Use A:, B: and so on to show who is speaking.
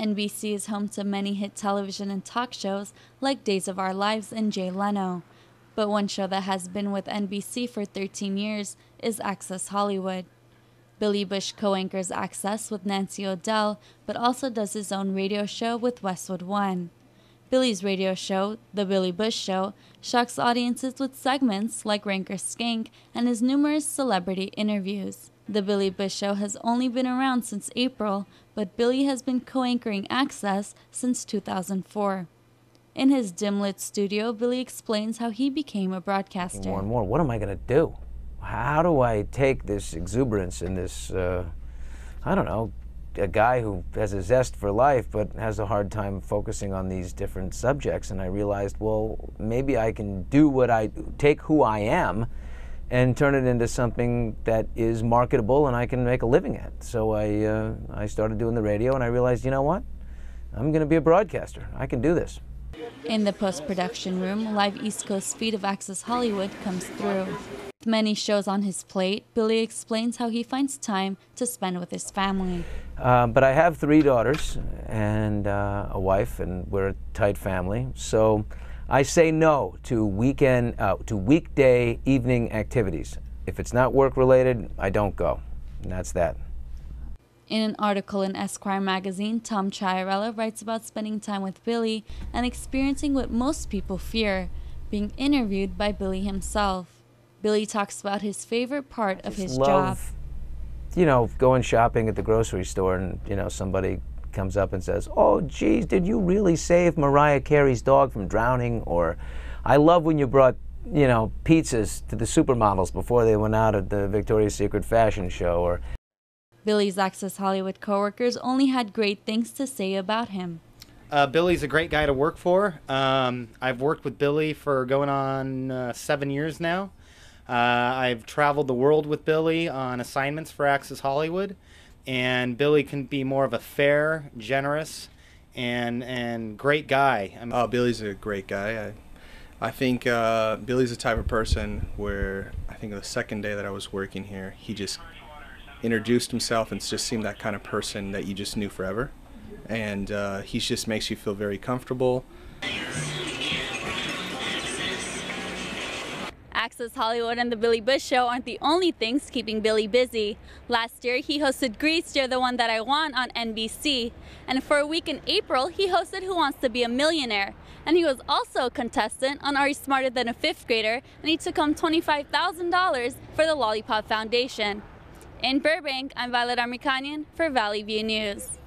A: NBC is home to many hit television and talk shows like Days of Our Lives and Jay Leno. But one show that has been with NBC for 13 years is Access Hollywood. Billy Bush co-anchors Access with Nancy O'Dell, but also does his own radio show with Westwood One. Billy's radio show, The Billy Bush Show, shocks audiences with segments like Ranker Skank and his numerous celebrity interviews. The Billy Bush Show has only been around since April, but Billy has been co-anchoring Access since 2004. In his dim-lit studio, Billy explains how he became a broadcaster.
B: More and more, what am I going to do? How do I take this exuberance and this, I don't know, a guy who has a zest for life but has a hard time focusing on these different subjects? And I realized, well, maybe I can do take who I am and turn it into something that is marketable and I can make a living at. So I started doing the radio, and I realized, you know what? I'm going to be a broadcaster. I can do this.
A: In the post-production room, live East Coast feed of Access Hollywood comes through. With many shows on his plate, Billy explains how he finds time to spend with his family.
B: But I have 3 daughters and a wife, and we're a tight family. So I say no to weekday evening activities. If it's not work-related, I don't go, and that's that.
A: In an article in Esquire magazine, Tom Chiarella writes about spending time with Billy and experiencing what most people fear, being interviewed by Billy himself. Billy talks about his favorite part of his job.
B: You know, going shopping at the grocery store and, you know, somebody comes up and says, "Oh, geez, did you really save Mariah Carey's dog from drowning?" Or, "I love when you brought, you know, pizzas to the supermodels before they went out at the Victoria's Secret fashion show." Or
A: Billy's Access Hollywood coworkers only had great things to say about him.
C: Billy's a great guy to work for. I've worked with Billy for going on 7 years now. I've traveled the world with Billy on assignments for Access Hollywood, and Billy can be more of a fair, generous, and great guy.
D: Billy's a great guy. I think Billy's the type of person where I think the second day that I was working here, he just introduced himself and just seemed that kind of person that you just knew forever. And he just makes you feel very comfortable.
A: Access Hollywood and The Billy Bush Show aren't the only things keeping Billy busy. Last year, he hosted Grease, You're the One That I Want on NBC. And for a week in April, he hosted Who Wants to Be a Millionaire. And he was also a contestant on Are You Smarter Than a Fifth Grader? And he took home $25,000 for the Lollipop Foundation. In Burbank, I'm Violet Armikanian for Valley View News.